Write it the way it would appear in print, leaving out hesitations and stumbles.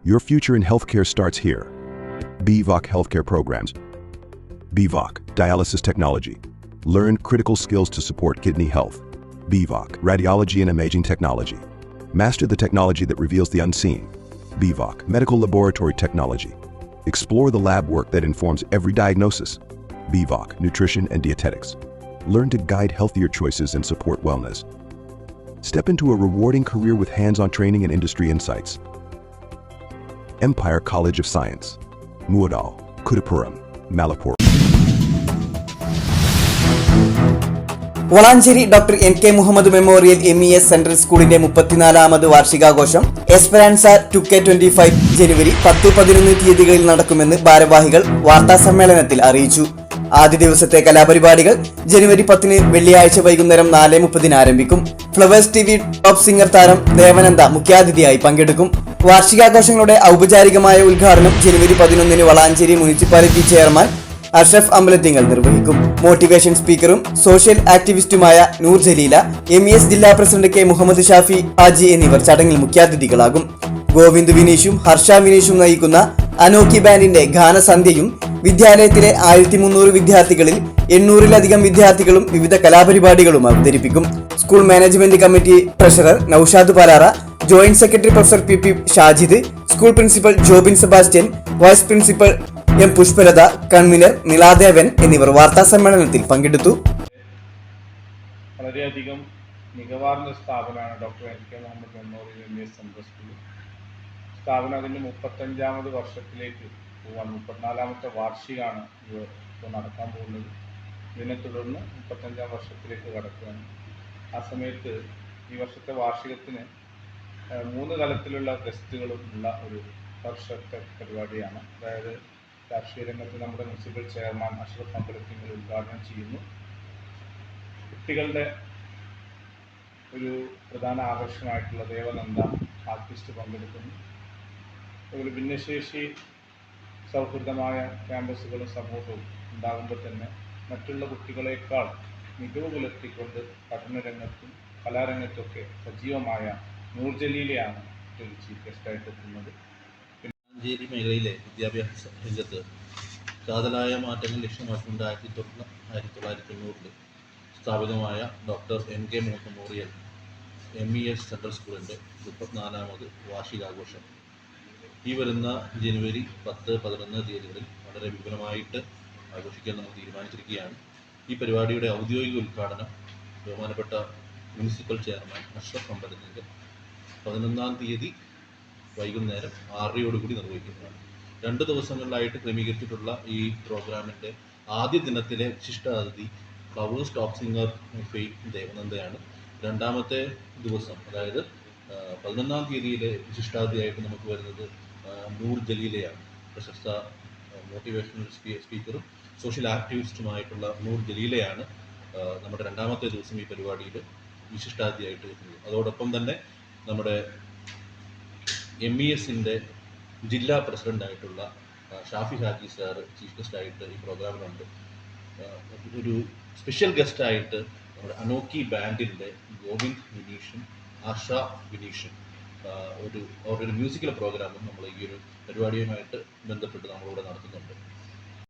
Your future in healthcare starts here. BVOC Healthcare Programs. BVOC, Dialysis Technology. Learn critical skills to support kidney health. BVOC, Radiology and Imaging Technology. Master the technology that reveals the unseen. BVOC, Medical Laboratory Technology. Explore the lab work that informs every diagnosis. BVOC, Nutrition and Dietetics. Learn to guide healthier choices and support wellness. Step into a rewarding career with hands-on training and industry insights. Empire College of Science. Muadal, Kudapuram, Malapur. Valanchery doctor NK. Muhammad memorial MES central സ്കൂളിന്റെ 34ാമത് വാർഷികാഘോഷം എസ്പെരാൻസ 2K25 ജനുവരി 10-11 തീയതികളിൽ നടക്കുമെന്ന് ഭാരവാഹികൾ വാർത്താസമ്മേളനത്തിൽ അറിയിച്ചു. ആദ്യ ദിവസത്തെ കലാപരിപാടികൾ ജനുവരി 10 വെള്ളിയാഴ്ച വൈകുന്നേരം 4:30 ആരംഭിക്കും. ഫ്ലവേഴ്സ് TV ടോപ്പ് സിംഗർ താരം ദേവനന്ദ മുഖ്യാതിഥിയായി പങ്കെടുക്കും. വാർഷികാഘോഷങ്ങളുടെ ഔപചാരികമായ ഉദ്ഘാടനം ജനുവരി 11 വളാഞ്ചേരി മുനിസിപ്പാലിറ്റി ചെയർമാൻ അഷ്റഫ് അമ്പലത്തിങ്ങൽ നിർവഹിക്കും. മോട്ടിവേഷൻ സ്പീക്കറും സോഷ്യൽ ആക്ടിവിസ്റ്റുമായ നൂർ ജലീല, MES ജില്ലാ പ്രസിഡന്റ് K. മുഹമ്മദ് ഷാഫി ഹാജി എന്നിവർ ചടങ്ങിൽ മുഖ്യാതിഥികളാകും. ഗോവിന്ദ് വിനീഷും ഹർഷ വിനീഷും നയിക്കുന്ന അനോക്കി ബാൻഡിന്റെ ഗാനസന്ധ്യയും വിദ്യാലയത്തിലെ 1300 വിദ്യാർത്ഥികളിൽ 800-ലധികം വിദ്യാർത്ഥികളും വിവിധ കലാപരിപാടികളും അവതരിപ്പിക്കും. School management committee treasurer Noushad Palara, joint secretary professor PP Shajid, school principal Jobin Sebastian, vice principal M. Pushpalatha, convener Niladevan എന്നിവർ വാർത്താ സമ്മേളനത്തിൽ പങ്കെടുത്തു. വളരെയധികം മികവാർന്ന സ്ഥാപനമാണ് doctor NK. Muhammad memorial MES central school. സ്ഥാപനം അതിൻ്റെ 35ാമത് വർഷത്തിലേക്ക് പോകാൻ 34ാമത്തെ വാർഷികമാണ് ഇപ്പോൾ നടക്കാൻ പോകുന്നത്. ഇതിനെ തുടർന്ന് 35ാം വർഷത്തിലേക്ക് കടക്കുകയാണ്. ആ സമയത്ത് ഈ വർഷത്തെ വാർഷികത്തിന് 3 തലത്തിലുള്ള ഗസ്റ്റുകളും ഉള്ള ഒരു വർഷത്തെ പരിപാടിയാണ്. അതായത് രാഷ്ട്രീയ രംഗത്ത് നമ്മുടെ മുനിസിപ്പൽ ചെയർമാൻ അഷ്റഫ് അമ്പലത്തിങ്ങൽ ഉദ്ഘാടനം ചെയ്യുന്നു. കുട്ടികളുടെ ഒരു പ്രധാന ആകർഷണമായിട്ടുള്ള ദേവനന്ദ ആർട്ടിസ്റ്റ് പങ്കെടുക്കുന്നു. ഒരു ഭിന്നശേഷി സൗഹൃദമായ ക്യാമ്പസുകളും സമൂഹവും ഉണ്ടാകുമ്പോൾ തന്നെ മറ്റുള്ള കുട്ടികളെക്കാൾ മികവ് പുലർത്തിക്കൊണ്ട് പഠനരംഗത്തും കലാരംഗത്തൊക്കെ സജീവമായ നൂർ ജലീലയാണ് ഒരു ചീഫ് ഗസ്റ്റായിട്ട് എത്തുന്നത്. വളാഞ്ചേരി മേഖലയിലെ വിദ്യാഭ്യാസ രംഗത്ത് കാതലായ മാറ്റങ്ങൾ ലക്ഷ്യമാക്കിക്കൊണ്ട് 1990 സ്ഥാപിതമായ doctor NK. Muhammad memorial MES central സ്കൂളിൻ്റെ 34ാമത് വാർഷികാഘോഷം ഈ വരുന്ന ജനുവരി 10-11 തീയതികളിൽ വളരെ വിപുലമായിട്ട് ആഘോഷിക്കാൻ നമ്മൾ തീരുമാനിച്ചിരിക്കുകയാണ്. ഈ പരിപാടിയുടെ ഔദ്യോഗിക ഉദ്ഘാടനം ബഹുമാനപ്പെട്ട മുനിസിപ്പൽ ചെയർമാൻ അഷ്റഫ് അമ്പലത്തിങ്ങൽ 11-ാം തീയതി വൈകുന്നേരം 6:00 നിർവഹിക്കുന്നതാണ്. 2 ദിവസങ്ങളിലായിട്ട് ക്രമീകരിച്ചിട്ടുള്ള ഈ പ്രോഗ്രാമിൻ്റെ ആദ്യ ദിനത്തിലെ വിശിഷ്ടാതിഥി ഫ്ലവേഴ്സ് ടോപ്പ് സിംഗർ ദേവനന്ദയാണ്. 2ാമത്തെ ദിവസം അതായത് 11-ാം തീയതിയിലെ വിശിഷ്ടാതിഥിയായിട്ട് നമുക്ക് വരുന്നത് നൂർ ജലീലയാണ്. പ്രശസ്ത മോട്ടിവേഷണൽ സ്പീക്കറും സോഷ്യൽ ആക്ടിവിസ്റ്റുമായിട്ടുള്ള നൂർ ജലീലയാണ് നമ്മുടെ 2ാമത്തെ ദിവസം ഈ പരിപാടിയിൽ വിശിഷ്ടാതിഥിയായിട്ട് എത്തുന്നത്. അതോടൊപ്പം തന്നെ നമ്മുടെ MESൻ്റെ ജില്ലാ പ്രസിഡൻ്റായിട്ടുള്ള ഷാഫി ഹാജി സാർ ചീഫ് ഗസ്റ്റായിട്ട് ഈ പ്രോഗ്രാമിലുണ്ട്. ഒരു സ്പെഷ്യൽ ഗസ്റ്റായിട്ട് നമ്മുടെ അനോക്കി ബാൻഡിൻ്റെ ഗോവിന്ദ് വിനീഷും ആഷ വിനീഷും അവരുടെ ഒരു മ്യൂസിക്കൽ പ്രോഗ്രാമും നമ്മൾ ഈ ഒരു പരിപാടിയുമായിട്ട് ബന്ധപ്പെട്ട് നമ്മളിവിടെ നടത്തുന്നുണ്ട്.